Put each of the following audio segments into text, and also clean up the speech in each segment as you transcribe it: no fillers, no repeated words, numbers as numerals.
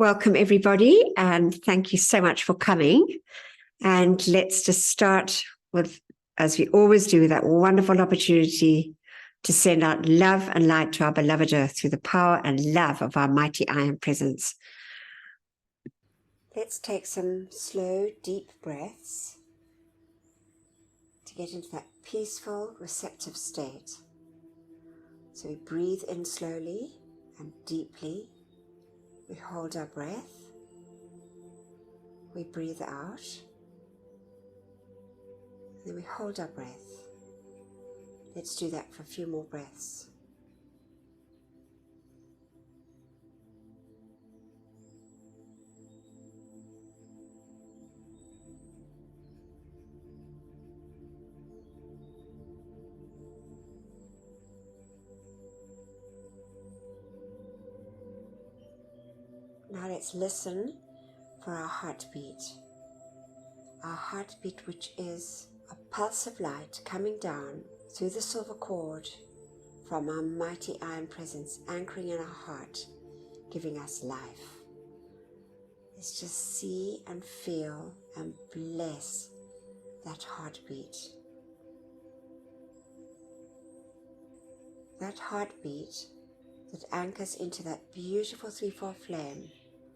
Welcome, everybody, and thank you so much for coming. And let's just start with, as we always do, that wonderful opportunity to send out love and light to our beloved earth through the power and love of our mighty I Am presence. Let's take some slow, deep breaths to get into that peaceful, receptive state. So we breathe in slowly and deeply. We hold our breath. We breathe out. And then we hold our breath. Let's do that for a few more breaths. Now let's listen for our heartbeat. Our heartbeat, which is a pulse of light coming down through the silver cord from our mighty I Am presence, anchoring in our heart, giving us life. Let's just see and feel and bless that heartbeat. That heartbeat that anchors into that beautiful threefold flame,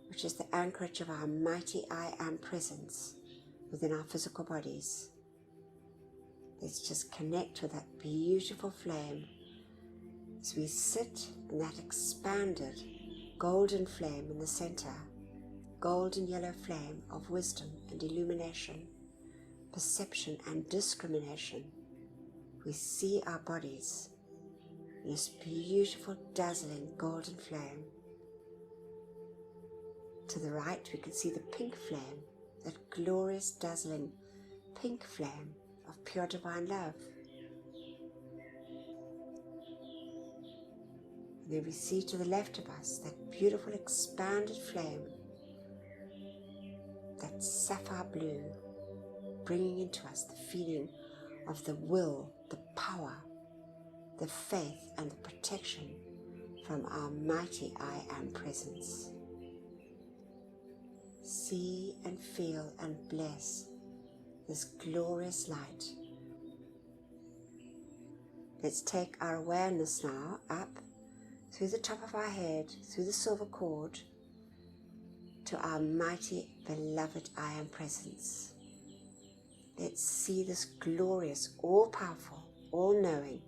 which is the anchorage of our mighty I Am presence within our physical bodies. Let's just connect with that beautiful flame as we sit in that expanded golden flame in the center, golden yellow flame of wisdom and illumination, perception and discrimination. We see our bodies in this beautiful, dazzling golden flame. To the right, we can see the pink flame, that glorious, dazzling pink flame of pure divine love. And then we see to the left of us that beautiful, expanded flame, that sapphire blue, bringing into us the feeling of the will, the power, the faith, and the protection from our mighty I Am presence. See and feel and bless this glorious light. Let's take our awareness now up through the top of our head, through the silver cord, to our mighty beloved I Am presence. Let's see this glorious, all-powerful, all-knowing,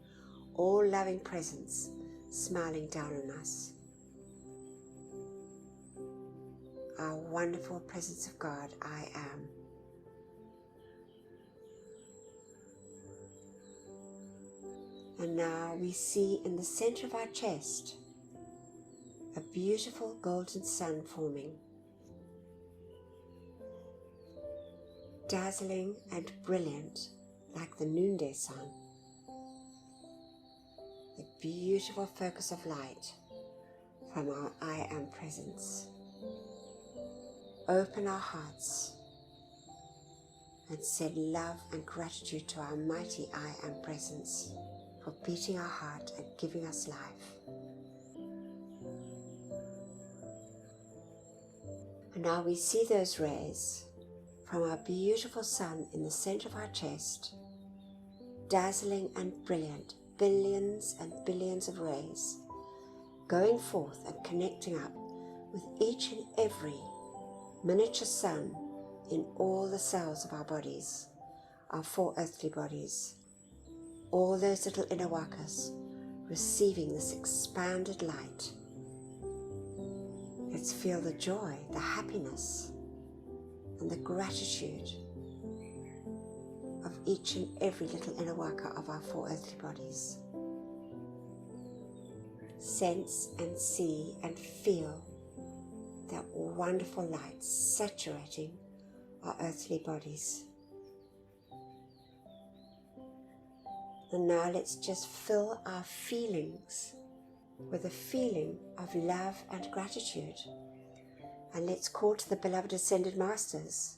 all-loving presence smiling down on us. Our wonderful presence of God, I Am. And now we see in the center of our chest a beautiful golden sun forming, dazzling and brilliant like the noonday sun. The beautiful focus of light from our I Am presence. Open our hearts and send love and gratitude to our mighty I Am presence for beating our heart and giving us life. And now we see those rays from our beautiful sun in the center of our chest, dazzling and brilliant, billions and billions of rays, going forth and connecting up with each and every miniature sun in all the cells of our bodies, our four earthly bodies, all those little inner workers receiving this expanded light. Let's feel the joy, the happiness, and the gratitude of each and every little inner worker of our four earthly bodies. Sense and see and feel that wonderful light saturating our earthly bodies. And now let's just fill our feelings with a feeling of love and gratitude. And let's call to the beloved Ascended Masters,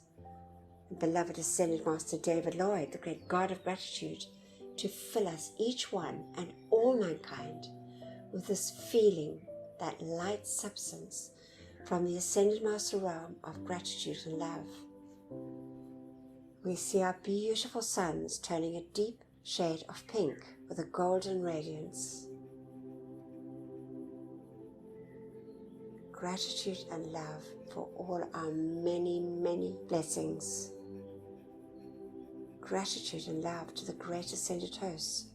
the beloved Ascended Master David Lloyd, the great God of gratitude, to fill us, each one and all mankind, with this feeling, that light substance, from the Ascended Master realm of gratitude and love. We see our beautiful suns turning a deep shade of pink with a golden radiance. Gratitude and love for all our many, many blessings. Gratitude and love to the great Ascended Hosts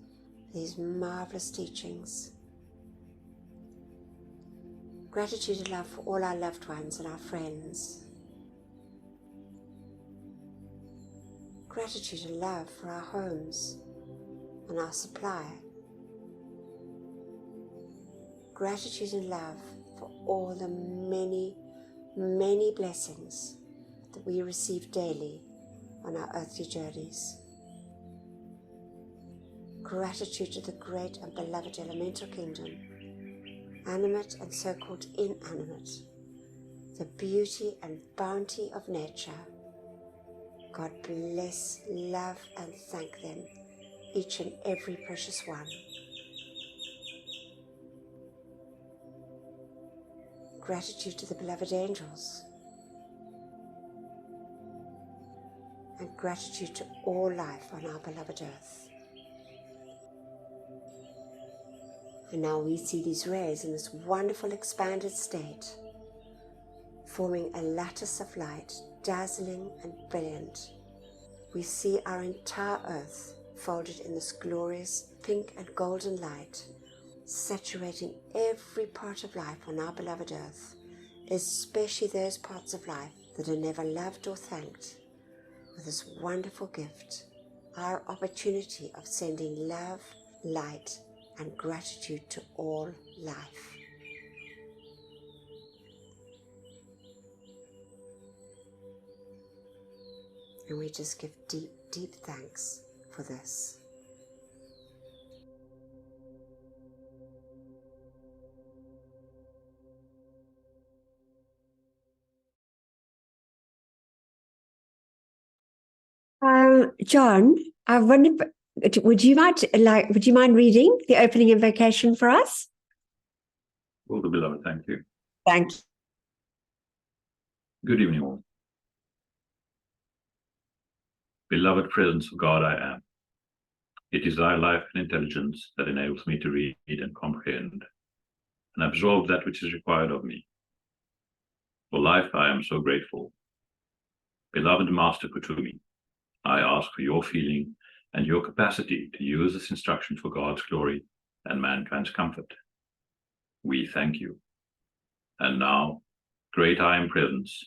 for these marvelous teachings. Gratitude and love for all our loved ones and our friends. Gratitude and love for our homes and our supply. Gratitude and love for all the many, many blessings that we receive daily on our earthly journeys. Gratitude to the great and beloved elemental kingdom, animate and so-called inanimate, the beauty and bounty of nature. God bless, love and thank them, each and every precious one. Gratitude to the beloved angels, and gratitude to all life on our beloved earth. And now we see these rays in this wonderful expanded state, forming a lattice of light, dazzling and brilliant. We see our entire earth folded in this glorious pink and golden light, saturating every part of life on our beloved earth, especially those parts of life that are never loved or thanked, with this wonderful gift, our opportunity of sending love, light, and gratitude to all life. And we just give deep, deep thanks for this. John, I wonder, would you mind reading the opening invocation for us? Will do, beloved. Thank you. Thank you. Good evening, all. Beloved presence of God, I am. It is thy life and intelligence that enables me to read and comprehend and absorb that which is required of me. For life, I am so grateful. Beloved Master Kutumi, I ask for your feeling and your capacity to use this instruction for God's glory and mankind's comfort. We thank you. And now, great I am presence,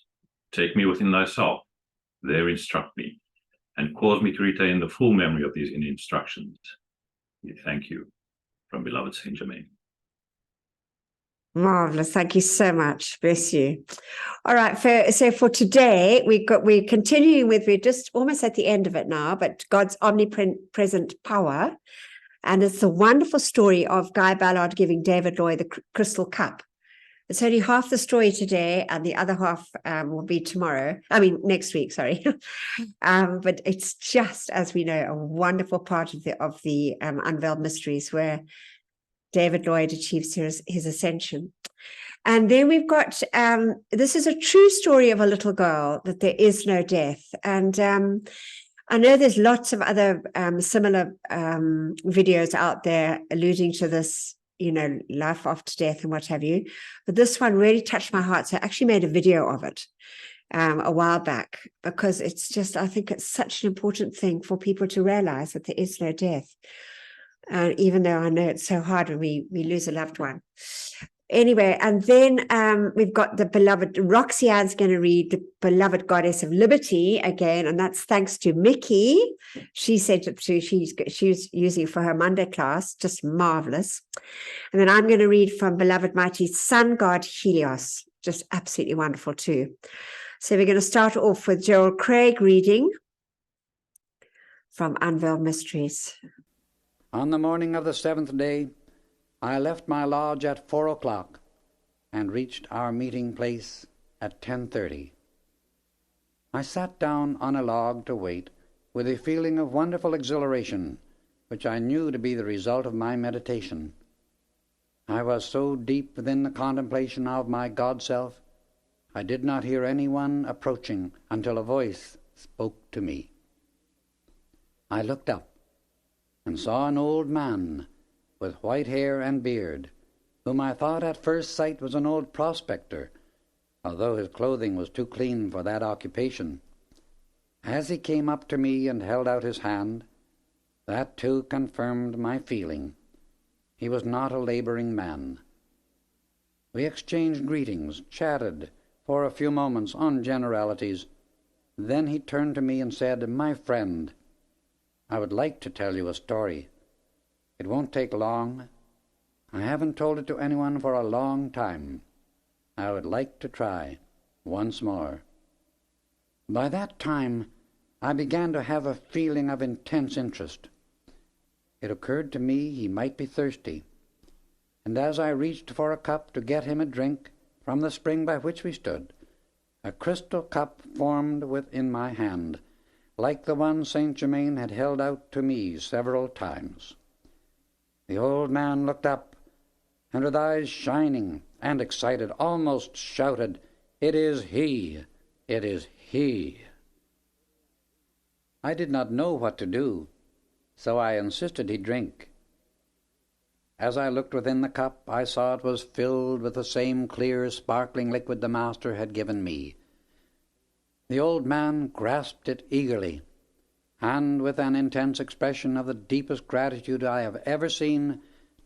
take me within thyself, there instruct me, and cause me to retain the full memory of these instructions. We thank you. From beloved Saint Germain. Marvelous. Thank you so much. Bless you. All right. So for today, we're continuing with, we're just almost at the end of it now, but God's omnipresent power. And it's the wonderful story of Guy Ballard giving David Lloyd the crystal cup. It's only half the story today, and the other half will be next week, sorry. But it's just, as we know, a wonderful part of the unveiled mysteries where David Lloyd achieves his ascension. And then we've got, this is a true story of a little girl, that there is no death. And I know there's lots of other similar videos out there alluding to this, life after death and what have you. But this one really touched my heart. So I actually made a video of it a while back, because it's just, I think it's such an important thing for people to realize that there is no death. Even though I know it's so hard when we lose a loved one. Anyway, and then we've got the beloved, Roxy Ann's going to read the beloved Goddess of Liberty again, and that's thanks to Mickey. She sent it to, she's using it for her Monday class, just marvelous. And then I'm going to read from beloved mighty Sun God Helios, just absolutely wonderful too. So we're going to start off with Gerald Craig reading from Unveiled Mysteries. On the morning of the 7th day, I left my lodge at 4 o'clock and reached our meeting place at 10:30. I sat down on a log to wait with a feeling of wonderful exhilaration, which I knew to be the result of my meditation. I was so deep within the contemplation of my God-self I did not hear anyone approaching until a voice spoke to me. I looked up and saw an old man with white hair and beard, whom I thought at first sight was an old prospector, although his clothing was too clean for that occupation. As he came up to me and held out his hand, that too confirmed my feeling. He was not a laboring man. We exchanged greetings, chatted for a few moments on generalities. Then he turned to me and said, "My friend, I would like to tell you a story. It won't take long. I haven't told it to anyone for a long time. I would like to try once more." By that time, I began to have a feeling of intense interest. It occurred to me he might be thirsty, and as I reached for a cup to get him a drink from the spring by which we stood, a crystal cup formed within my hand, like the one Saint Germain had held out to me several times. The old man looked up, and with eyes shining and excited, almost shouted, "It is he! It is he!" I did not know what to do, so I insisted he drink. As I looked within the cup, I saw it was filled with the same clear, sparkling liquid the Master had given me. The old man grasped it eagerly, and with an intense expression of the deepest gratitude I have ever seen,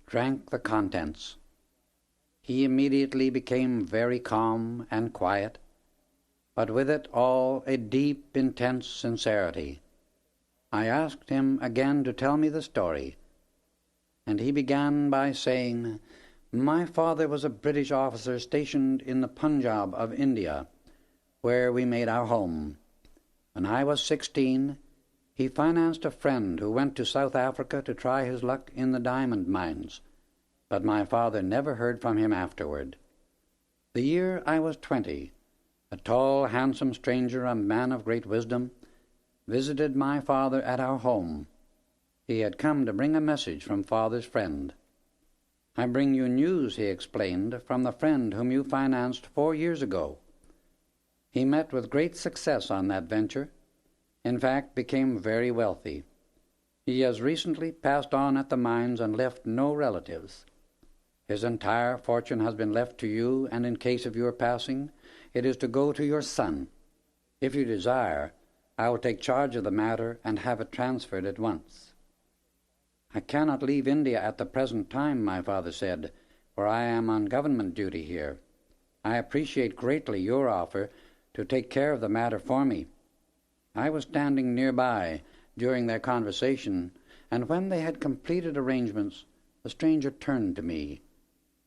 drank the contents. He immediately became very calm and quiet, but with it all a deep, intense sincerity. I asked him again to tell me the story, and he began by saying, "My father was a British officer stationed in the Punjab of India, where we made our home. When I was 16, he financed a friend who went to South Africa to try his luck in the diamond mines, but my father never heard from him afterward. The year I was 20, a tall, handsome stranger, a man of great wisdom, visited my father at our home. He had come to bring a message from father's friend. 'I bring you news,' he explained, 'from the friend whom you financed 4 years ago. He met with great success on that venture, in fact became very wealthy. He has recently passed on at the mines and left no relatives. His entire fortune has been left to you, and in case of your passing, it is to go to your son. If you desire, I will take charge of the matter and have it transferred at once.' 'I cannot leave India at the present time,' my father said, 'for I am on government duty here. I appreciate greatly your offer to take care of the matter for me.' I was standing nearby during their conversation, and when they had completed arrangements, the stranger turned to me.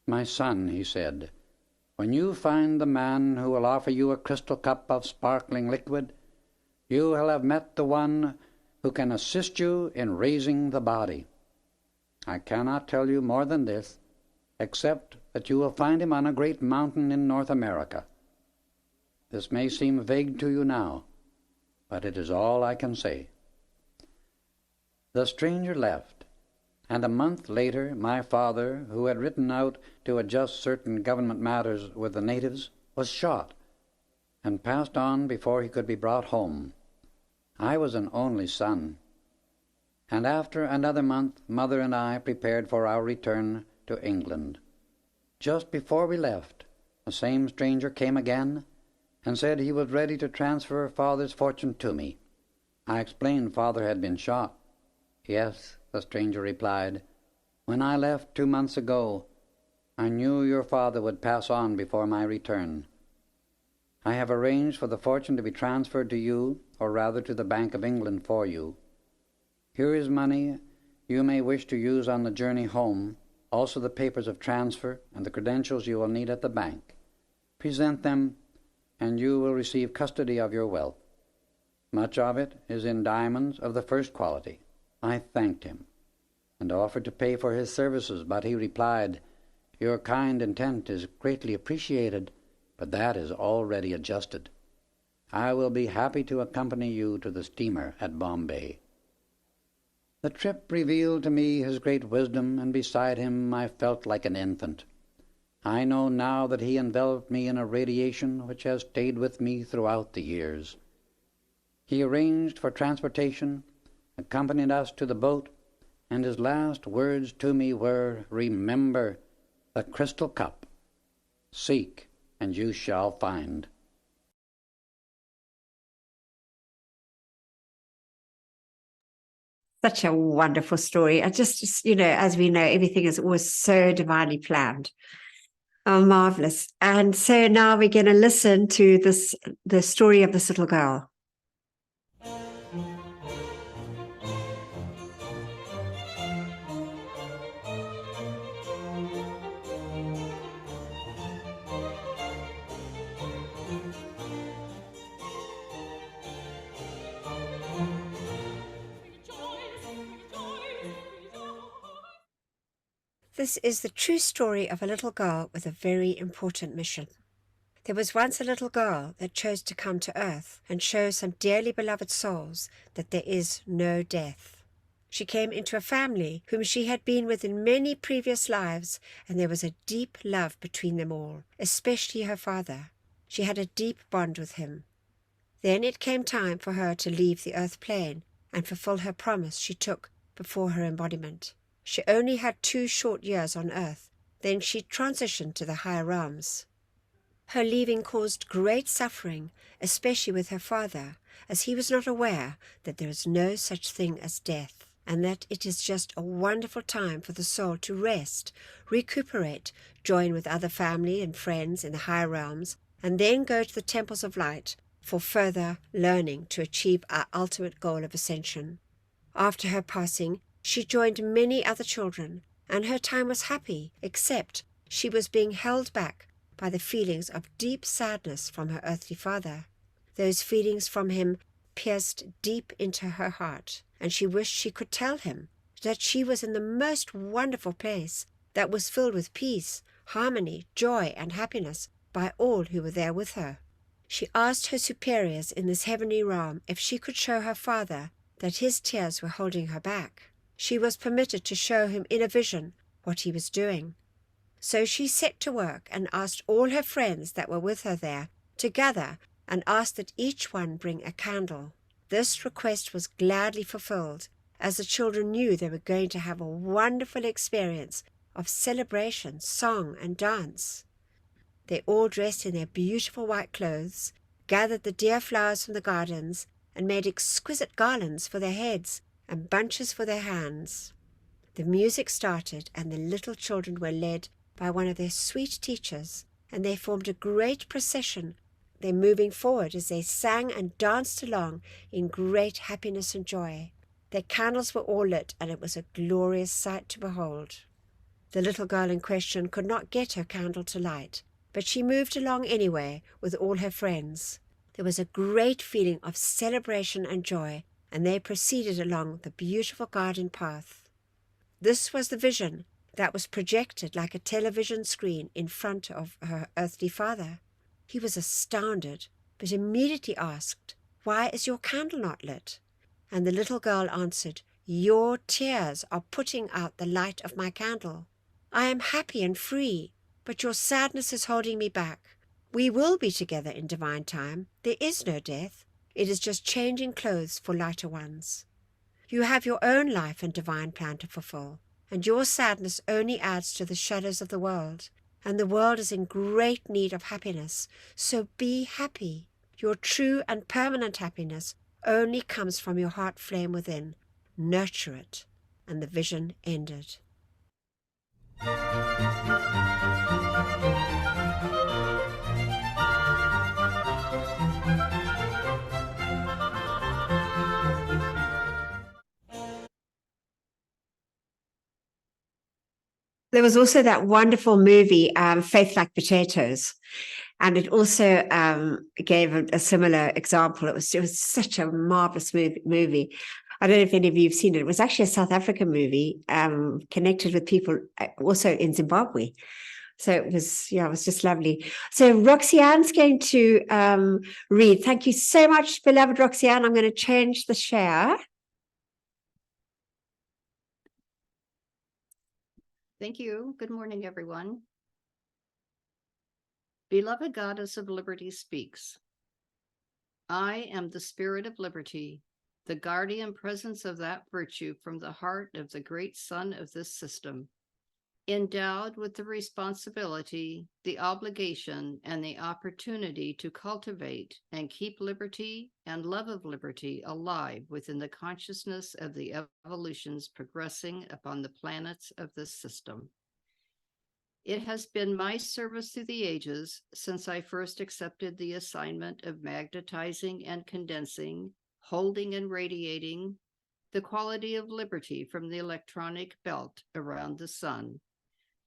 'My son,' he said, 'when you find the man who will offer you a crystal cup of sparkling liquid, you will have met the one who can assist you in raising the body. I cannot tell you more than this, except that you will find him on a great mountain in North America. This may seem vague to you now, but it is all I can say.' The stranger left, and a month later my father, who had ridden out to adjust certain government matters with the natives, was shot and passed on before he could be brought home. I was an only son, and after another month mother and I prepared for our return to England. Just before we left, the same stranger came again and said he was ready to transfer father's fortune to me. I explained father had been shot. 'Yes,' the stranger replied, 'when I left 2 months ago, I knew your father would pass on before my return. I have arranged for the fortune to be transferred to you, or rather to the Bank of England for you. Here is money you may wish to use on the journey home, also the papers of transfer and the credentials you will need at the bank. Present them, and you will receive custody of your wealth. Much of it is in diamonds of the first quality.' I thanked him and offered to pay for his services, but he replied, 'Your kind intent is greatly appreciated, but that is already adjusted. I will be happy to accompany you to the steamer at Bombay.' The trip revealed to me his great wisdom, and beside him I felt like an infant. I know now that he enveloped me in a radiation which has stayed with me throughout the years. He arranged for transportation, accompanied us to the boat, and his last words to me were, "Remember the crystal cup. Seek, and you shall find." Such a wonderful story. I just, as we know, everything is always so divinely planned. Oh, marvelous. And so now we're going to listen to the story of this little girl. This is the true story of a little girl with a very important mission. There was once a little girl that chose to come to earth and show some dearly beloved souls that there is no death. She came into a family whom she had been with in many previous lives, and there was a deep love between them all, especially her father. She had a deep bond with him. Then it came time for her to leave the earth plane and fulfill her promise she took before her embodiment. She only had 2 short years on earth, then she transitioned to the higher realms. Her leaving caused great suffering, especially with her father, as he was not aware that there is no such thing as death, and that it is just a wonderful time for the soul to rest, recuperate, join with other family and friends in the higher realms, and then go to the temples of light for further learning to achieve our ultimate goal of ascension. After her passing, she joined many other children, and her time was happy, except she was being held back by the feelings of deep sadness from her earthly father. Those feelings from him pierced deep into her heart, and she wished she could tell him that she was in the most wonderful place that was filled with peace, harmony, joy, and happiness by all who were there with her. She asked her superiors in this heavenly realm if she could show her father that his tears were holding her back. She was permitted to show him in a vision what he was doing. So she set to work and asked all her friends that were with her there to gather and asked that each one bring a candle. This request was gladly fulfilled, as the children knew they were going to have a wonderful experience of celebration, song, and dance. They all dressed in their beautiful white clothes, gathered the dear flowers from the gardens, and made exquisite garlands for their heads and bunches for their hands. The music started, and the little children were led by one of their sweet teachers, and they formed a great procession, they moving forward as they sang and danced along in great happiness and joy. Their candles were all lit, and it was a glorious sight to behold. The little girl in question could not get her candle to light, but she moved along anyway with all her friends. There was a great feeling of celebration and joy, and they proceeded along the beautiful garden path. This was the vision that was projected like a television screen in front of her earthly father. He was astounded, but immediately asked, "Why is your candle not lit?" And the little girl answered, "Your tears are putting out the light of my candle. I am happy and free, but your sadness is holding me back. We will be together in divine time. There is no death. It is just changing clothes for lighter ones. You have your own life and divine plan to fulfill, and your sadness only adds to the shadows of the world, and the world is in great need of happiness, so be happy. Your true and permanent happiness only comes from your heart flame within. Nurture it." And the vision ended. There was also that wonderful movie, Faith Like Potatoes, and it also gave a similar example. It was such a marvelous movie. I don't know if any of you have seen it. It was actually a South African movie connected with people also in Zimbabwe. So it was just lovely. So Roxanne's going to read. Thank you so much, beloved Roxanne. I'm going to change the share. Thank you. Good morning, everyone. Beloved Goddess of Liberty speaks. I am the spirit of liberty, the guardian presence of that virtue from the heart of the great sun of this system, endowed with the responsibility, the obligation, and the opportunity to cultivate and keep liberty and love of liberty alive within the consciousness of the evolutions progressing upon the planets of this system. It has been my service through the ages, since I first accepted the assignment of magnetizing and condensing, holding and radiating the quality of liberty from the electronic belt around the sun,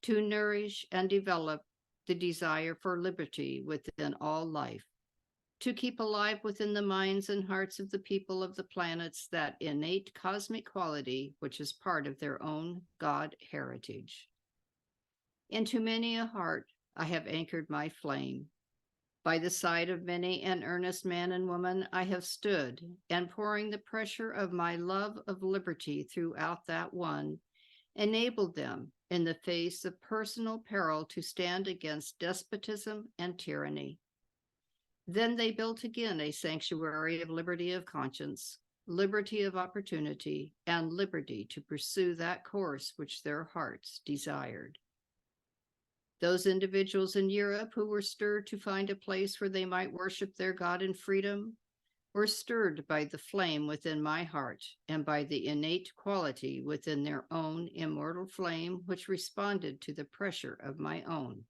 to nourish and develop the desire for liberty within all life, to keep alive within the minds and hearts of the people of the planets that innate cosmic quality which is part of their own God heritage. Into many a heart I have anchored my flame. By the side of many an earnest man and woman I have stood, and pouring the pressure of my love of liberty throughout that one, enabled them in the face of personal peril to stand against despotism and tyranny. Then they built again a sanctuary of liberty of conscience, liberty of opportunity, and liberty to pursue that course which their hearts desired. Those individuals in Europe who were stirred to find a place where they might worship their God in freedom were stirred by the flame within my heart and by the innate quality within their own immortal flame, which responded to the pressure of my own.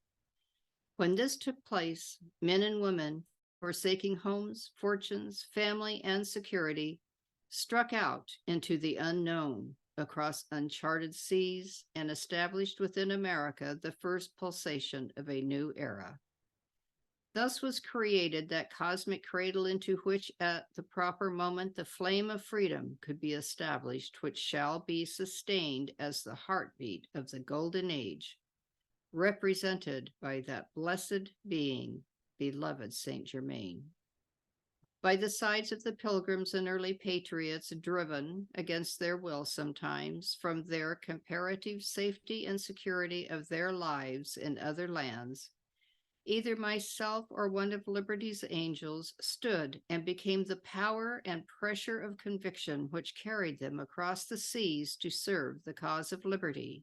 When this took place, men and women, forsaking homes, fortunes, family, and security, struck out into the unknown, across uncharted seas, and established within America the first pulsation of a new era. Thus was created that cosmic cradle into which at the proper moment the flame of freedom could be established, which shall be sustained as the heartbeat of the golden age, represented by that blessed being, beloved Saint Germain. By the sides of the pilgrims and early patriots driven, against their will sometimes, from their comparative safety and security of their lives in other lands, either myself or one of liberty's angels stood and became the power and pressure of conviction which carried them across the seas to serve the cause of liberty,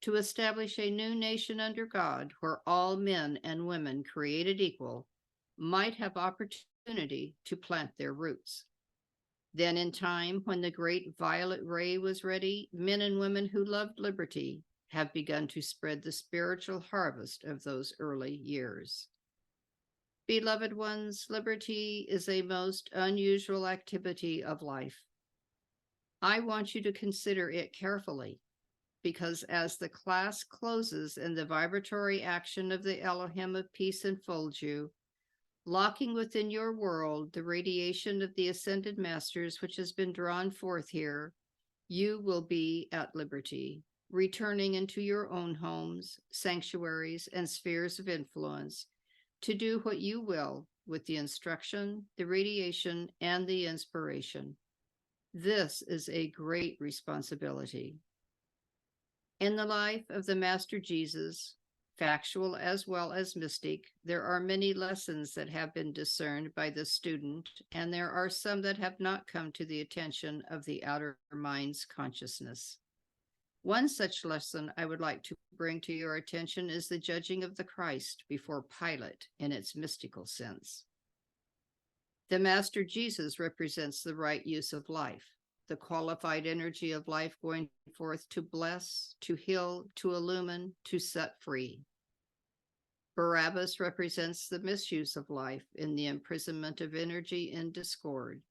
to establish a new nation under God where all men and women created equal might have opportunity to plant their roots. Then in time, when the great violet ray was ready, men and women who loved liberty have begun to spread the spiritual harvest of those early years. Beloved ones, liberty is a most unusual activity of life. I want you to consider it carefully, because as the class closes and the vibratory action of the Elohim of peace enfolds you, locking within your world the radiation of the ascended masters which has been drawn forth here, you will be at liberty, returning into your own homes, sanctuaries, and spheres of influence to do what you will with the instruction, the radiation, and the inspiration. This is a great responsibility. In the life of the Master Jesus, factual as well as mystic, there are many lessons that have been discerned by the student, and there are some that have not come to the attention of the outer mind's consciousness. One such lesson I would like to bring to your attention is the judging of the Christ before Pilate in its mystical sense. The Master Jesus represents the right use of life, the qualified energy of life going forth to bless, to heal, to illumine, to set free. Barabbas represents the misuse of life in the imprisonment of energy in discord.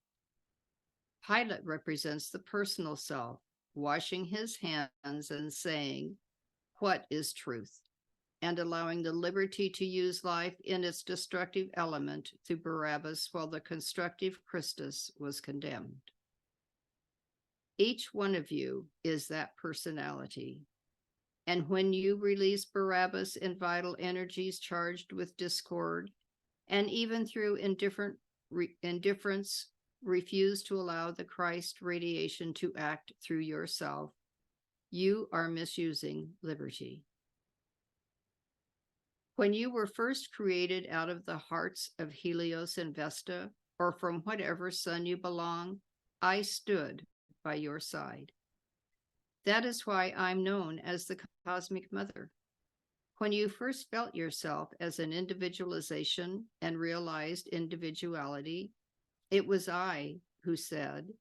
Pilate represents the personal self, washing his hands and saying, "What is truth?" and allowing the liberty to use life in its destructive element through Barabbas while the constructive Christus was condemned. Each one of you is that personality. And when you release Barabbas in vital energies charged with discord, and even through indifference, refuse to allow the Christ radiation to act through yourself, you are misusing liberty. When you were first created out of the hearts of Helios and Vesta, or from whatever sun you belong, I stood by your side. That is why I'm known as the Cosmic Mother. When you first felt yourself as an individualization and realized individuality, it was I who said,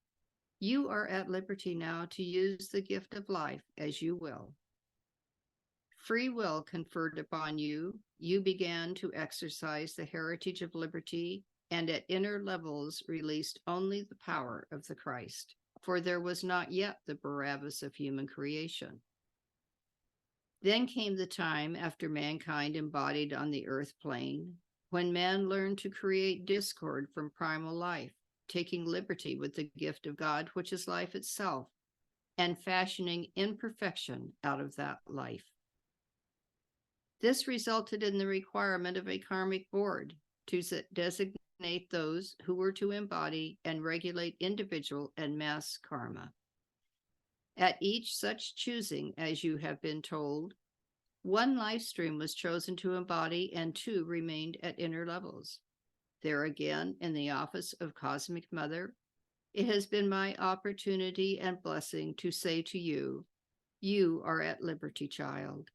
"You are at liberty now to use the gift of life as you will." Free will conferred upon you, you began to exercise the heritage of liberty, and at inner levels released only the power of the Christ, for there was not yet the Barabbas of human creation. Then came the time after mankind embodied on the earth plane, when man learned to create discord from primal life, taking liberty with the gift of God, which is life itself, and fashioning imperfection out of that life. This resulted in the requirement of a karmic board to designate those who were to embody and regulate individual and mass karma. At each such choosing, as you have been told, one life stream was chosen to embody and two remained at inner levels. There again, in the office of Cosmic Mother, it has been my opportunity and blessing to say to you, you are at liberty, child,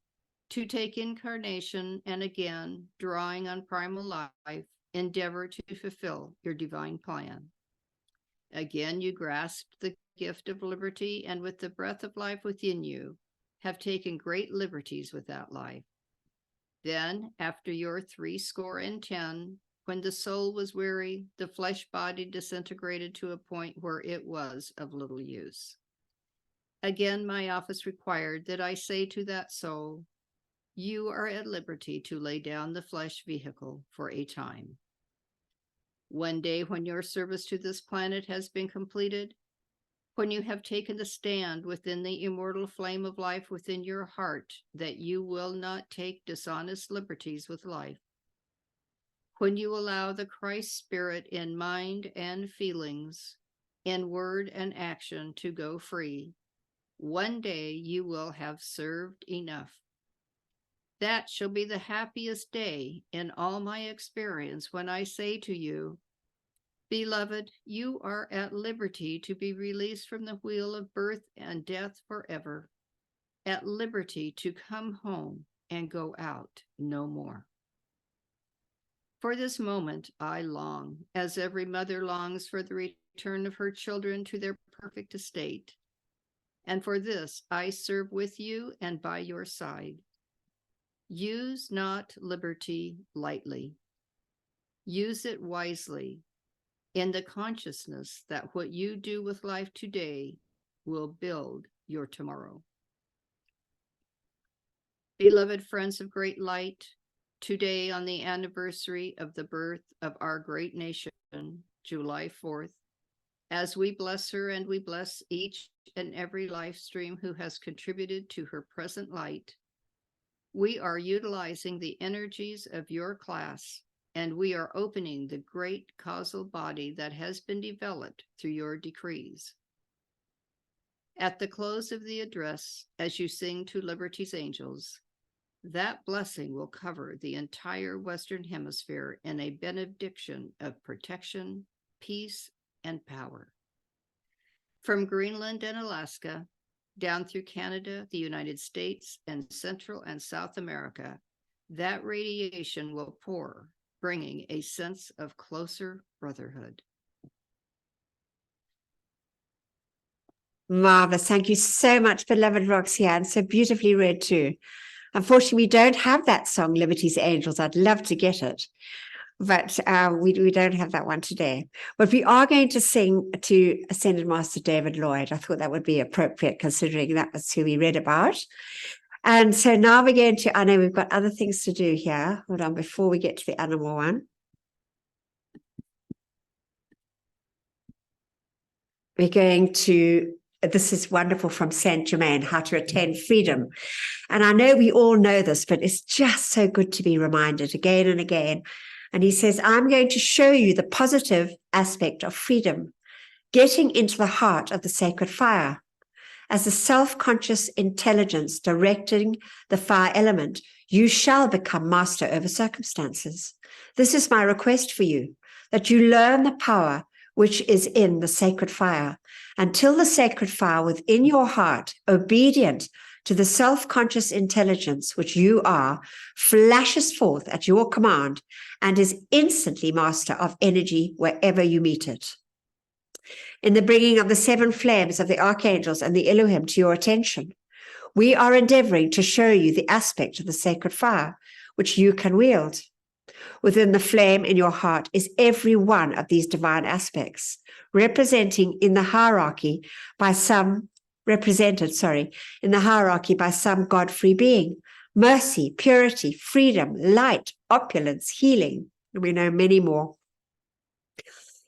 to take incarnation and again, drawing on primal life, endeavor to fulfill your divine plan. Again, you grasped the gift of liberty, and with the breath of life within you, have taken great liberties with that life. Then, after your 70, when the soul was weary, the flesh body disintegrated to a point where it was of little use. Again, my office required that I say to that soul, you are at liberty to lay down the flesh vehicle for a time. One day, when your service to this planet has been completed, when you have taken a stand within the immortal flame of life within your heart, that you will not take dishonest liberties with life, when you allow the Christ spirit in mind and feelings, in word and action to go free, one day you will have served enough. That shall be the happiest day in all my experience when I say to you, beloved, you are at liberty to be released from the wheel of birth and death forever, at liberty to come home and go out no more. For this moment I long, as every mother longs for the return of her children to their perfect estate. And for this I serve with you and by your side. Use not liberty lightly. Use it wisely, in the consciousness that what you do with life today will build your tomorrow. Beloved friends of great light, today on the anniversary of the birth of our great nation, July 4th, as we bless her and we bless each and every life stream who has contributed to her present light, we are utilizing the energies of your class, and we are opening the great causal body that has been developed through your decrees. At the close of the address, as you sing to Liberty's angels, that blessing will cover the entire Western Hemisphere in a benediction of protection, peace, and power. From Greenland and Alaska, down through Canada, the United States, and Central and South America, that radiation will pour, bringing a sense of closer brotherhood. Marvelous. Thank you so much, beloved Roxy, and so beautifully read too. Unfortunately, we don't have that song, Liberty's Angels. I'd love to get it, but we don't have that one today. But we are going to sing to Ascended Master David Lloyd. I thought that would be appropriate, considering that was who we read about. And so now we're going to, I know we've got other things to do here. Hold on, before we get to the animal one. We're going to, this is wonderful from Saint Germain, How to Attain Freedom. And I know we all know this, but it's just so good to be reminded again and again. And he says, I'm going to show you the positive aspect of freedom, getting into the heart of the sacred fire. As a self-conscious intelligence directing the fire element, You shall become master over circumstances. This is my request for you, that you learn the power which is in the sacred fire, until the sacred fire within your heart, obedient to the self-conscious intelligence which you are, flashes forth at your command and is instantly master of energy wherever you meet it. In the bringing of the 7 flames of the archangels and the Elohim to your attention, we are endeavoring to show you the aspect of the sacred fire which you can wield. Within the flame in your heart is every one of these divine aspects, represented in the hierarchy by some God-free being: mercy, purity, freedom, light, opulence, healing. We know many more.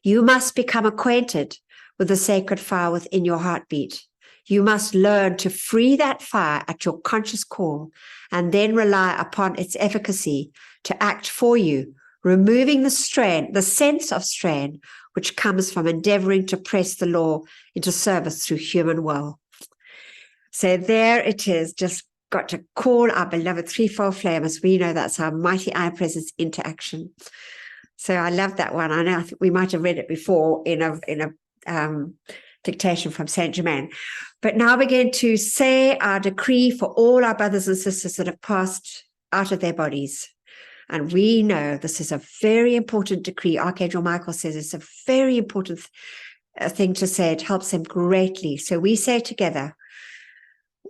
You must become acquainted with the sacred fire within your heartbeat. You must learn to free that fire at your conscious call and then rely upon its efficacy to act for you, removing the sense of strain which comes from endeavoring to press the law into service through human will. So there it is, just got to call our beloved threefold flame, as we know that's our mighty I presence, into action. So I love that one. I know I think we might have read it before in a dictation from Saint Germain. But now we're going to say our decree for all our brothers and sisters that have passed out of their bodies. And we know this is a very important decree. Archangel Michael says it's a very important thing to say. It helps them greatly. So we say together,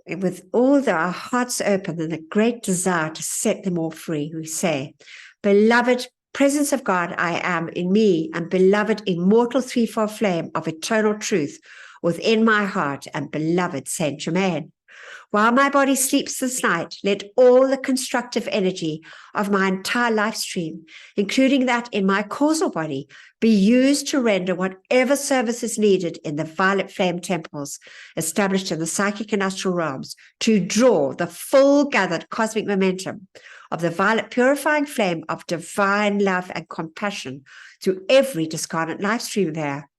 with all our hearts open and a great desire to set them all free, we say, beloved presence of God, I am in me, and beloved immortal threefold flame of eternal truth within my heart, and beloved Saint Germain. While my body sleeps this night, let all the constructive energy of my entire life stream, including that in my causal body, be used to render whatever service is needed in the violet flame temples established in the psychic and astral realms to draw the full gathered cosmic momentum of the violet purifying flame of divine love and compassion through every discarnate life stream there.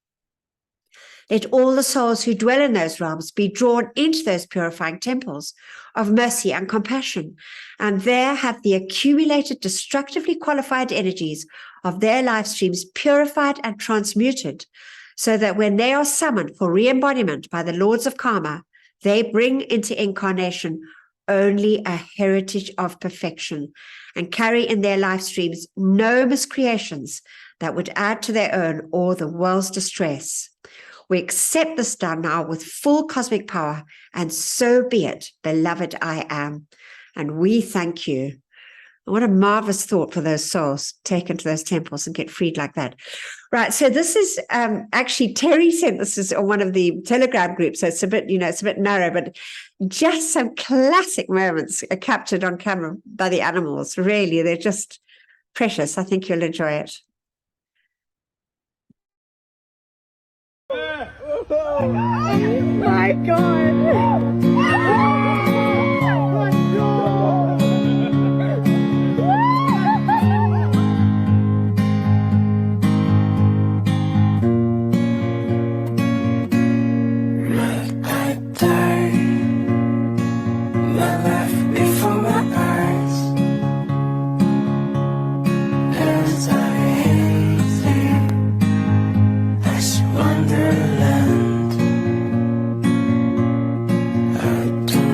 Let all the souls who dwell in those realms be drawn into those purifying temples of mercy and compassion, and there have the accumulated destructively qualified energies of their life streams purified and transmuted, so that when they are summoned for re-embodiment by the lords of karma, they bring into incarnation only a heritage of perfection and carry in their life streams no miscreations that would add to their own or the world's distress. We accept this done now with full cosmic power, and so be it, beloved I am. And we thank you. What a marvelous thought for those souls taken to those temples and get freed like that. Right, so this is actually Terry sent this on one of the Telegram groups, so it's a bit, it's a bit narrow, but just some classic moments are captured on camera by the animals. Really, they're just precious. I think you'll enjoy it. Oh my God! Wonderland. I don't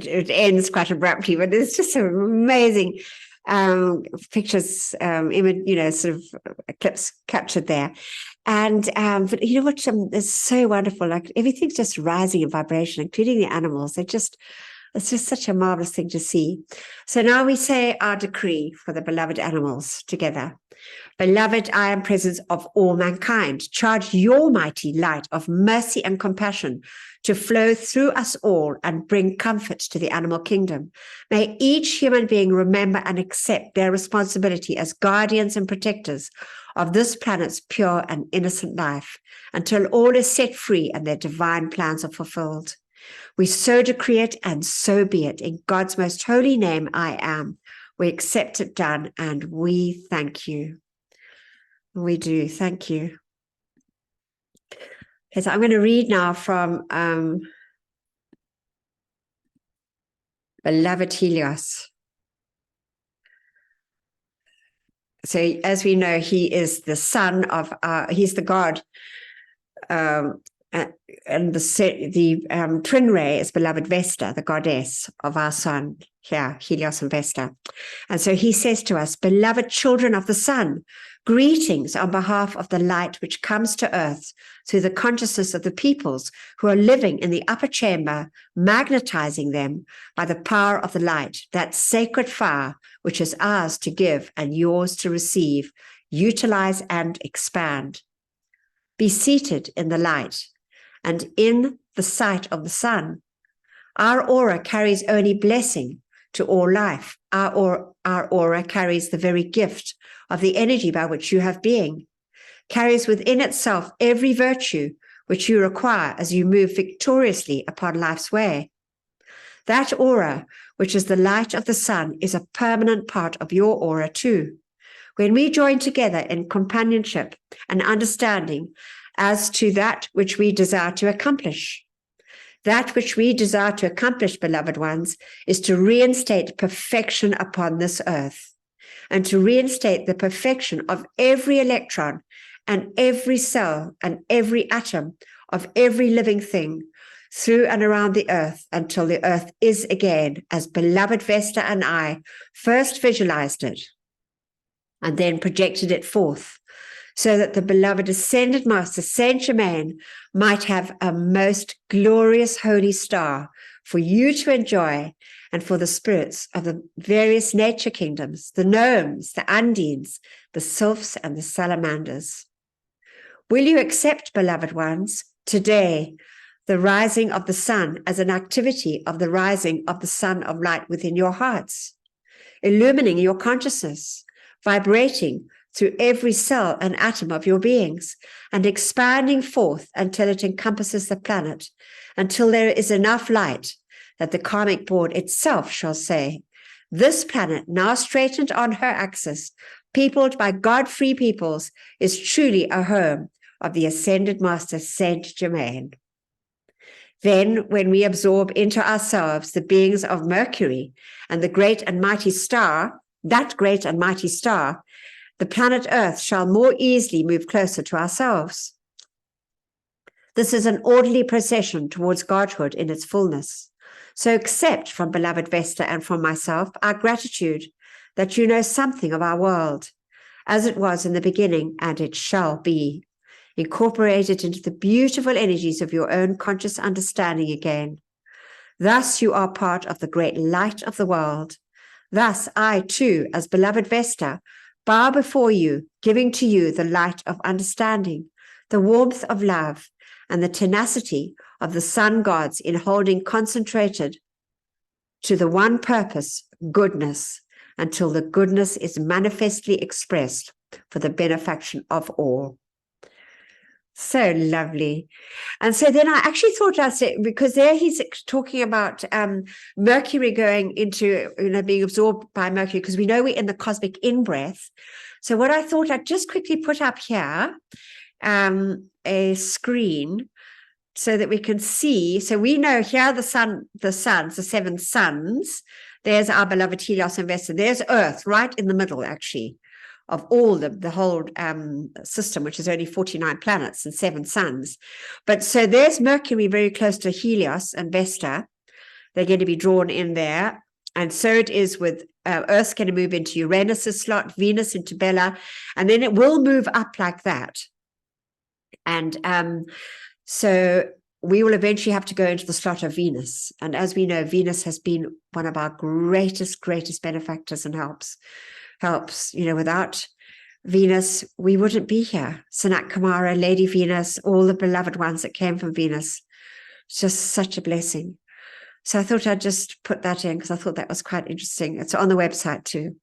it ends quite abruptly, but it's just some amazing pictures, sort of clips captured there. And but you know what is so wonderful? Like everything's just rising in vibration, including the animals. It's just such a marvelous thing to see. So now we say our decree for the beloved animals together. Beloved, I am presence of all mankind. Charge your mighty light of mercy and compassion to flow through us all and bring comfort to the animal kingdom. May each human being remember and accept their responsibility as guardians and protectors of this planet's pure and innocent life until all is set free and their divine plans are fulfilled. We so decree it, and so be it. In God's most holy name, I am. We accept it done, and we thank you. We do. Thank you. Okay, so I'm going to read now from Beloved Helios. So as we know, he is the son of, he's the God, and the twin ray is beloved Vesta, the goddess of our sun here, Helios and Vesta. And so he says to us, beloved children of the sun, greetings on behalf of the light which comes to earth through the consciousness of the peoples who are living in the upper chamber, magnetizing them by the power of the light, that sacred fire which is ours to give and yours to receive, utilize and expand. Be seated in the light and in the sight of the sun. Our aura carries only blessing to all life. Our aura carries the very gift of the energy by which you have being, carries within itself every virtue which you require as you move victoriously upon life's way. That aura, which is the light of the sun, is a permanent part of your aura too. When we join together in companionship and understanding as to that which we desire to accomplish, that which we desire to accomplish, beloved ones, is to reinstate perfection upon this earth, and to reinstate the perfection of every electron and every cell and every atom of every living thing through and around the earth until the earth is again as beloved Vesta and I first visualized it and then projected it forth, so that the beloved ascended master Saint Germain might have a most glorious holy star for you to enjoy, and for the spirits of the various nature kingdoms, the gnomes, the undines, the sylphs, and the salamanders. Will you accept, beloved ones, today the rising of the sun as an activity of the rising of the sun of light within your hearts, illumining your consciousness, vibrating through every cell and atom of your beings, and expanding forth until it encompasses the planet, until there is enough light that the karmic board itself shall say, this planet, now straightened on her axis, peopled by God-free peoples, is truly a home of the ascended master Saint Germain. Then, when we absorb into ourselves the beings of Mercury and the great and mighty star, that great and mighty star, the planet Earth shall more easily move closer to ourselves. This is an orderly procession towards Godhood in its fullness. So accept from beloved Vesta and from myself our gratitude that you know something of our world, as it was in the beginning, and it shall be. Incorporate it into the beautiful energies of your own conscious understanding again. Thus you are part of the great light of the world. Thus I too, as beloved Vesta, bow before you, giving to you the light of understanding, the warmth of love, and the tenacity of the sun gods in holding concentrated to the one purpose, goodness, until the goodness is manifestly expressed for the benefaction of all. So lovely. And so then I actually thought I said, because there he's talking about Mercury going into, being absorbed by Mercury, because we know we're in the cosmic in-breath. So what I thought I'd just quickly put up here, a screen so that we can see. So we know here the suns, the seven suns. There's our beloved Helios and Vesta. There's Earth right in the middle, actually, of all the whole system, which is only 49 planets and 7 suns. But so there's Mercury very close to Helios and Vesta. They're going to be drawn in there. And so it is with Earth's going to move into Uranus's slot, Venus into Bella, and then it will move up like that. And so we will eventually have to go into the slot of Venus. And as we know, Venus has been one of our greatest benefactors and helps. Without Venus, we wouldn't be here. Sanat Kumara, Lady Venus, all the beloved ones that came from Venus. It's just such a blessing. So I thought I'd just put that in because I thought that was quite interesting. It's on the website too.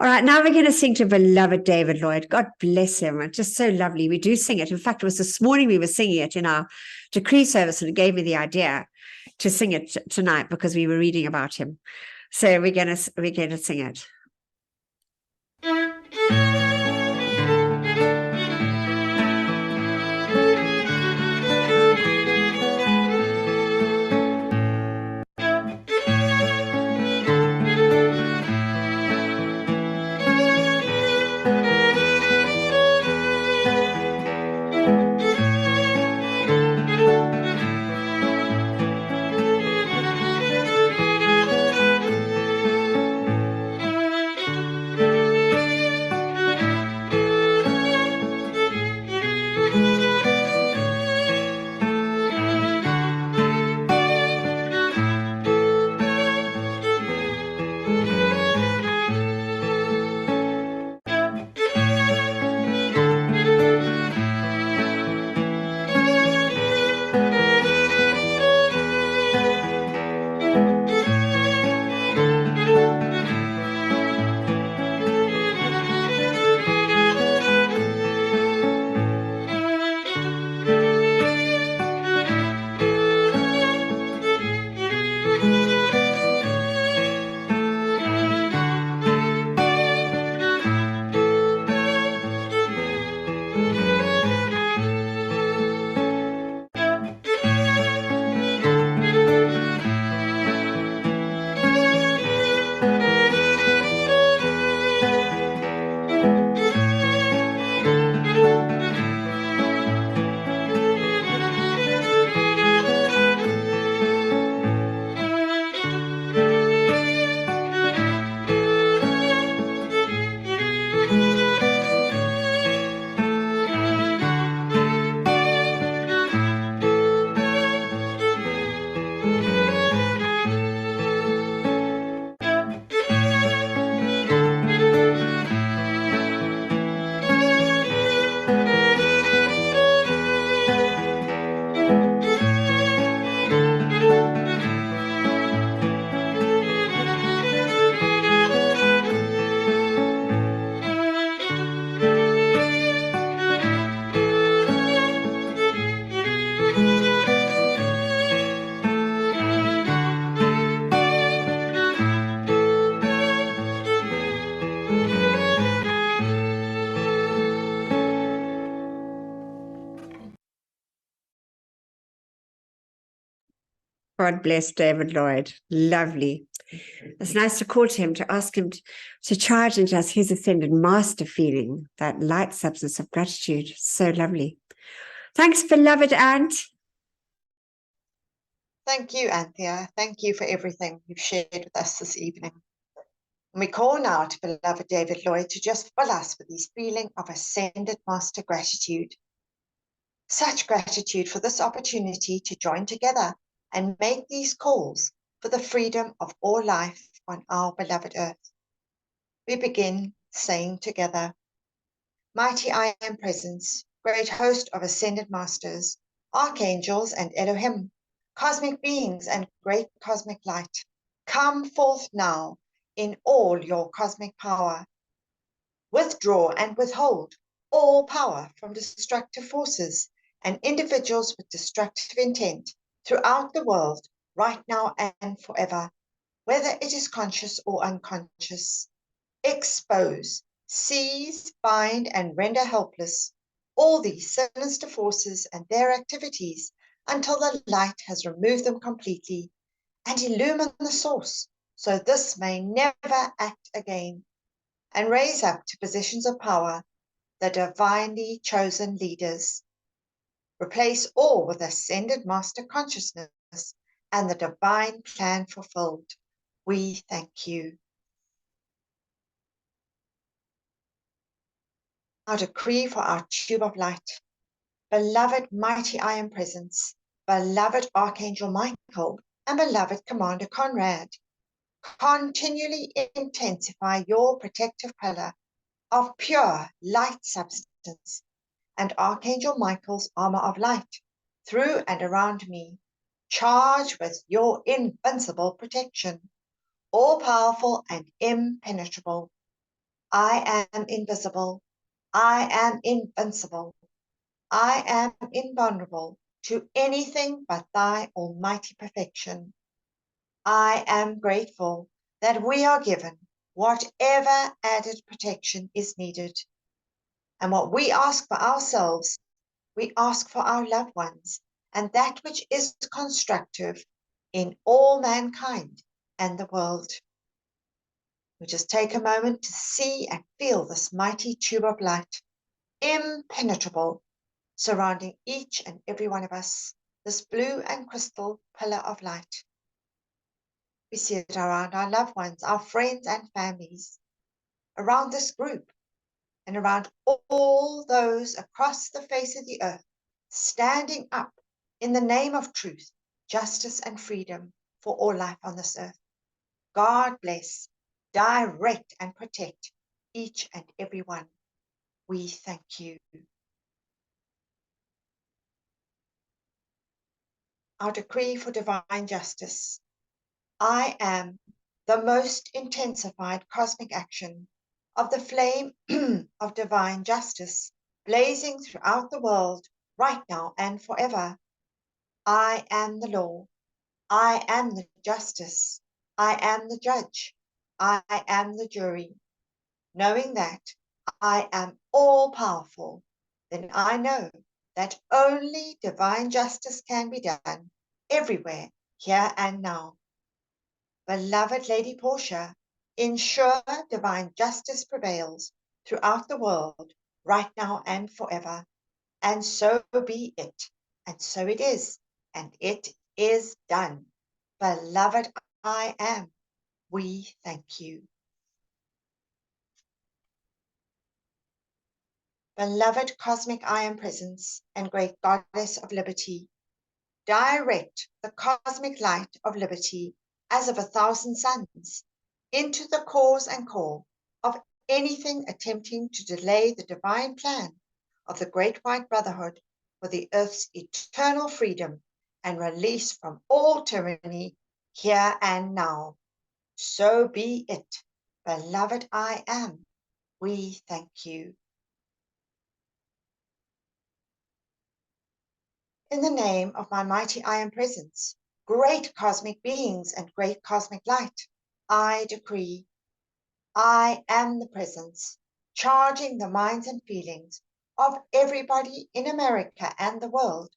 All right, now we're going to sing to beloved David Lloyd. God bless him. It's just so lovely. We do sing it. In fact, it was this morning we were singing it in our decree service, and it gave me the idea to sing it tonight because we were reading about him. So we're going to sing it. God bless David Lloyd. Lovely. It's nice to call to him, to ask him to charge into us his ascended master feeling, that light substance of gratitude. So lovely. Thanks, beloved Ant. Thank you, Anthea. Thank you for everything you've shared with us this evening. And we call now to beloved David Lloyd to just fill us with his feeling of ascended master gratitude. Such gratitude for this opportunity to join together and make these calls for the freedom of all life on our beloved earth. We begin saying together, Mighty I Am Presence, great host of ascended masters, archangels and Elohim, cosmic beings and great cosmic light, come forth now in all your cosmic power. Withdraw and withhold all power from destructive forces and individuals with destructive intent throughout the world, right now and forever, whether it is conscious or unconscious. Expose, seize, bind, and render helpless all these sinister forces and their activities until the light has removed them completely, and illumine the source, so this may never act again, and raise up to positions of power the divinely chosen leaders. Replace all with ascended master consciousness and the divine plan fulfilled. We thank you. Our decree for our tube of light. Beloved mighty I am presence, beloved Archangel Michael, and beloved Commander Conrad, continually intensify your protective pillar of pure light substance and Archangel Michael's armor of light through and around me, charged with your invincible protection, all-powerful and impenetrable. I am invisible. I am invincible. I am invulnerable to anything but thy almighty perfection. I am grateful that we are given whatever added protection is needed. And what we ask for ourselves, we ask for our loved ones, and that which is constructive in all mankind and the world. We just take a moment to see and feel this mighty tube of light, impenetrable, surrounding each and every one of us, this blue and crystal pillar of light. We see it around our loved ones, our friends and families, around this group, and around all those across the face of the earth, standing up in the name of truth, justice, and freedom for all life on this earth. God bless, direct, and protect each and every one. We thank you. Our decree for divine justice. I am the most intensified cosmic action of the flame of divine justice, blazing throughout the world, right now and forever. I am the law. I am the justice. I am the judge. I am the jury. Knowing that I am all powerful, then I know that only divine justice can be done everywhere, here and now. Beloved Lady Portia, ensure divine justice prevails throughout the world, right now and forever. And so be it. And so it is. And it is done. Beloved I am, we thank you. Beloved cosmic I am presence and great goddess of liberty, direct the cosmic light of liberty as of 1,000 suns into the cause and core of anything attempting to delay the divine plan of the Great White Brotherhood for the earth's eternal freedom and release from all tyranny here and now. So be it. Beloved I am, we thank you. In the name of my mighty I am presence, great cosmic beings and great cosmic light, I decree, I am the presence, charging the minds and feelings of everybody in America and the world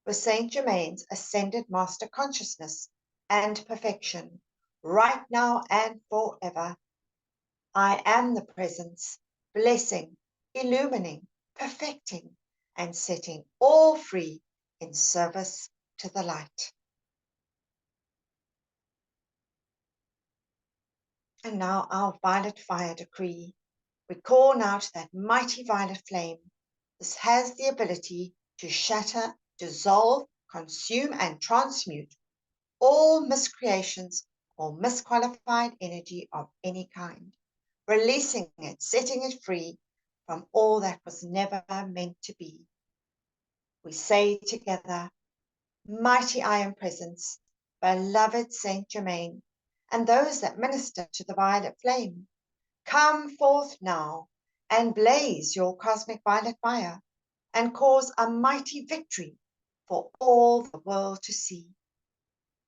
with Saint Germain's ascended master consciousness and perfection, right now and forever. I am the presence, blessing, illumining, perfecting, and setting all free in service to the light. And now our violet fire decree. We call now to that mighty violet flame. This has the ability to shatter, dissolve, consume, and transmute all miscreations or misqualified energy of any kind, releasing it, setting it free from all that was never meant to be. We say together, mighty I am presence, beloved Saint Germain, and those that minister to the violet flame, come forth now and blaze your cosmic violet fire and cause a mighty victory for all the world to see.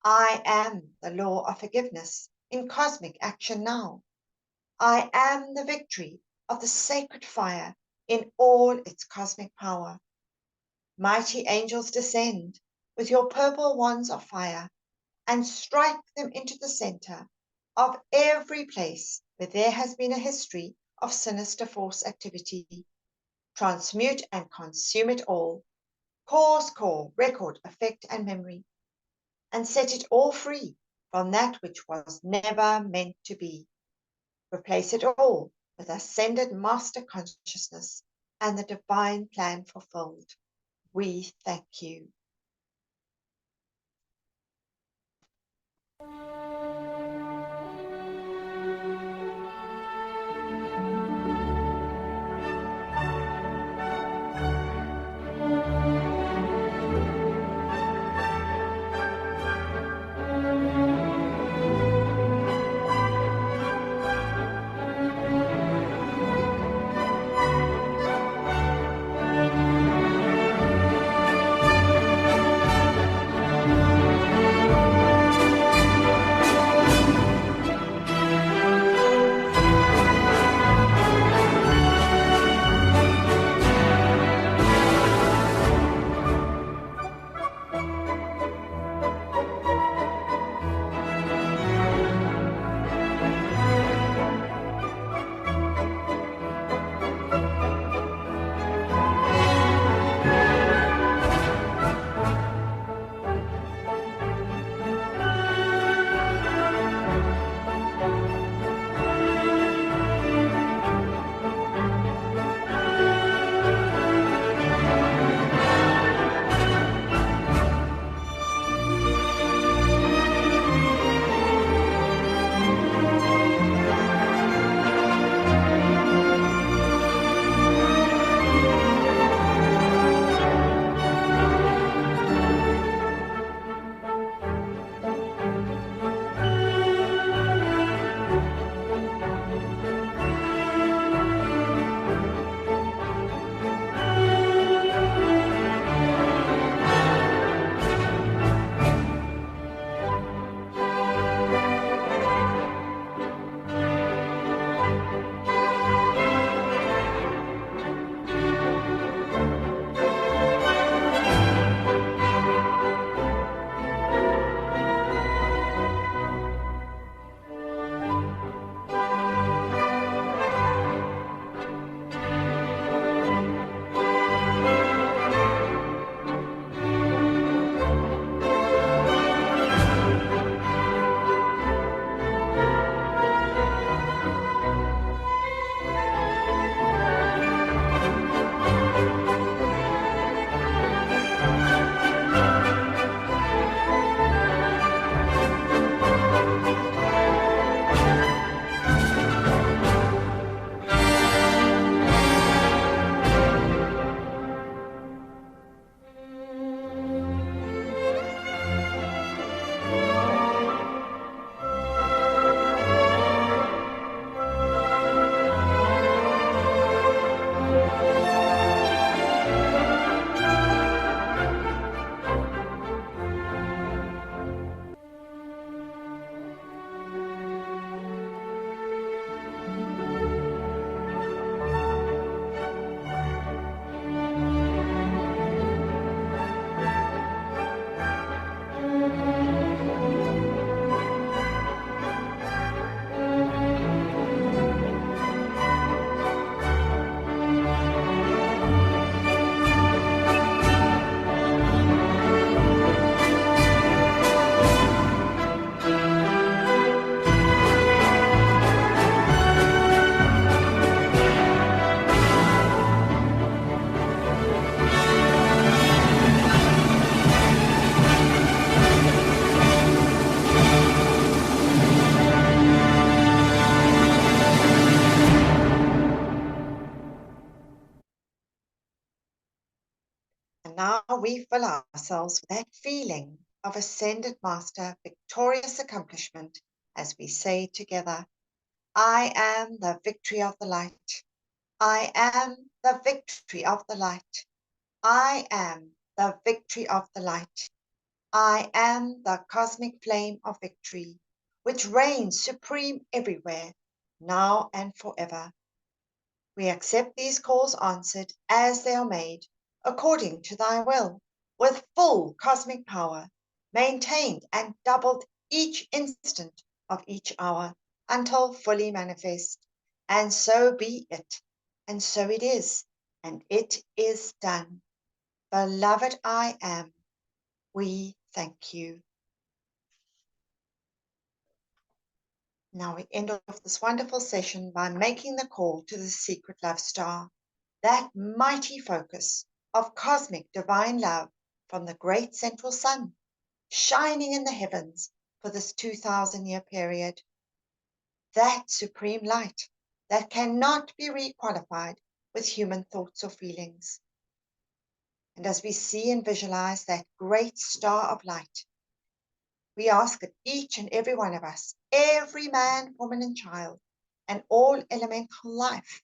I am the law of forgiveness in cosmic action now. I am the victory of the sacred fire in all its cosmic power. Mighty angels descend with your purple wands of fire and strike them into the center of every place where there has been a history of sinister force activity. Transmute and consume it all, cause, core, record, effect, and memory. and set it all free from that which was never meant to be. Replace it all with ascended master consciousness and the divine plan fulfilled. We thank you. And now we fill ourselves with that feeling of ascended master victorious accomplishment as we say together, I am the victory of the light. I am the victory of the light. I am the victory of the light. I am the cosmic flame of victory, which reigns supreme everywhere, now and forever. We accept these calls answered as they are made, according to thy will, with full cosmic power, maintained and doubled each instant of each hour until fully manifest. And so be it, and so it is, and it is done. Beloved I am, we thank you. Now we end off this wonderful session by making the call to the secret love star, that mighty focus of cosmic divine love from the great central sun, shining in the heavens for this 2,000-year period. That supreme light that cannot be requalified with human thoughts or feelings. And as we see and visualize that great star of light, we ask that each and every one of us, every man, woman, and child, and all elemental life,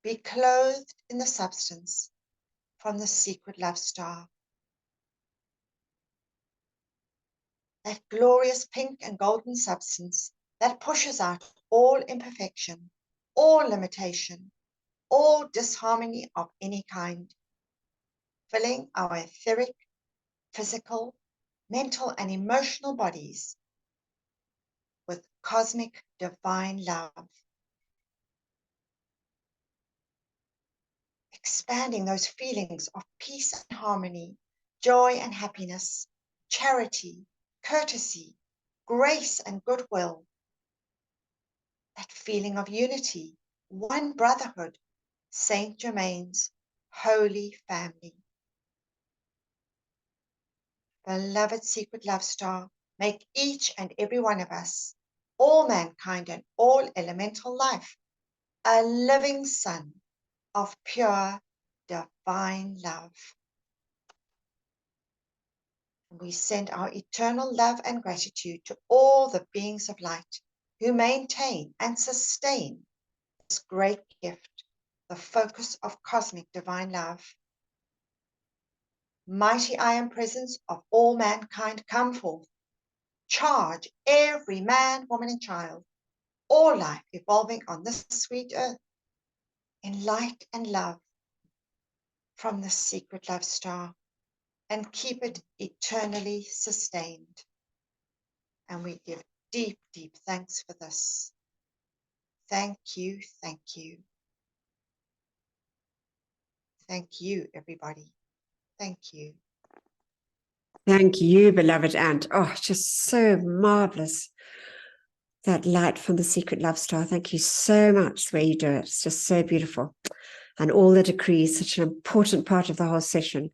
be clothed in the substance from the secret love star. That glorious pink and golden substance that pushes out all imperfection, all limitation, all disharmony of any kind, filling our etheric, physical, mental, and emotional bodies with cosmic divine love, expanding those feelings of peace and harmony, joy and happiness, charity, courtesy, grace and goodwill, that feeling of unity, one brotherhood, Saint Germain's holy family. Beloved secret love star, make each and every one of us, all mankind and all elemental life, a living sun of pure divine love. We send our eternal love and gratitude to all the beings of light who maintain and sustain this great gift, the focus of cosmic divine love. Mighty I am presence of all mankind, come forth. Charge every man, woman, and child, all life evolving on this sweet earth, in light and love from the secret love star, and keep it eternally sustained. And we give deep, deep thanks for this. Thank you, thank you. Thank you, everybody. Thank you. Thank you, beloved Ant. Oh, just so marvelous. That light from the secret love star. Thank you so much the way you do it. It's just so beautiful. And all the decrees, such an important part of the whole session.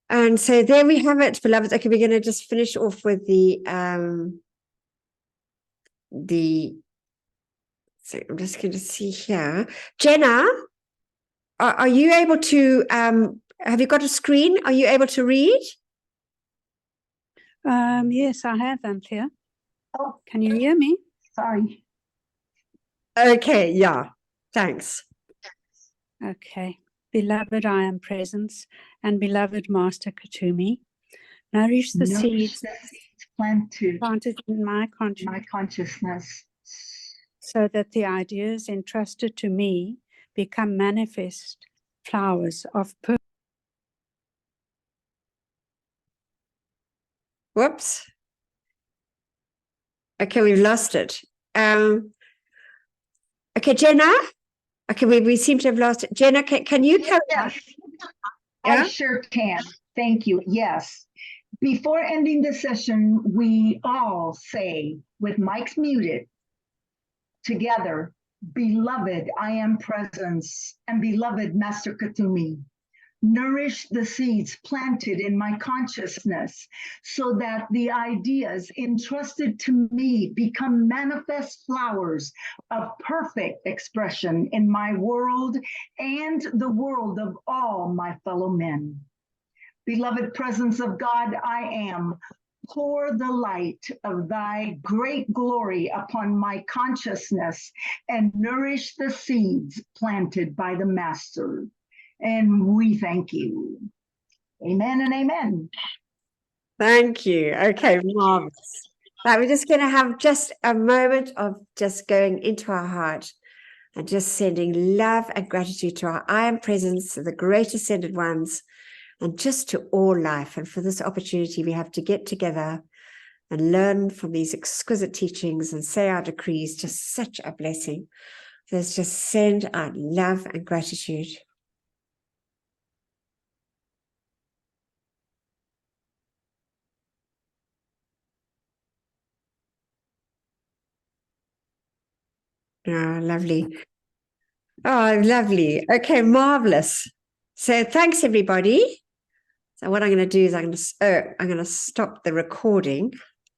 And so there we have it, beloveds. Okay, we're going to just finish off with so I'm just going to see here. Jenna, are you able to, have you got a screen? Are you able to read? Yes, I have, Anthea. Oh, can you hear me? Sorry. Okay, yeah, thanks. Okay. Beloved, I am presence, and beloved Master Katumi, nourish the seeds planted in my consciousness, so that the ideas entrusted to me become manifest flowers of purpose. Whoops. Okay, we've lost it. Okay, Jenna. Okay, we seem to have lost it. Jenna, can you carry on? Yes, I sure can. Thank you. Yes. Before ending the session, we all say, with mics muted, together, beloved, I am presence, and beloved Master Katumi. Nourish the seeds planted in my consciousness so that the ideas entrusted to me become manifest flowers of perfect expression in my world and the world of all my fellow men. Beloved presence of God, I am. Pour the light of thy great glory upon my consciousness and nourish the seeds planted by the Master. And we thank you. Amen and amen. Thank you. Okay, marvelous. Right, we're just going to have just a moment of just going into our heart and just sending love and gratitude to our I am presence, to the great ascended ones, and just to all life. And for this opportunity, we have to get together and learn from these exquisite teachings and say our decrees. Just such a blessing. Let's just send our love and gratitude. Oh, lovely. Oh, lovely. Okay, marvelous. So thanks, everybody. So what I'm going to do is I'm going to stop the recording.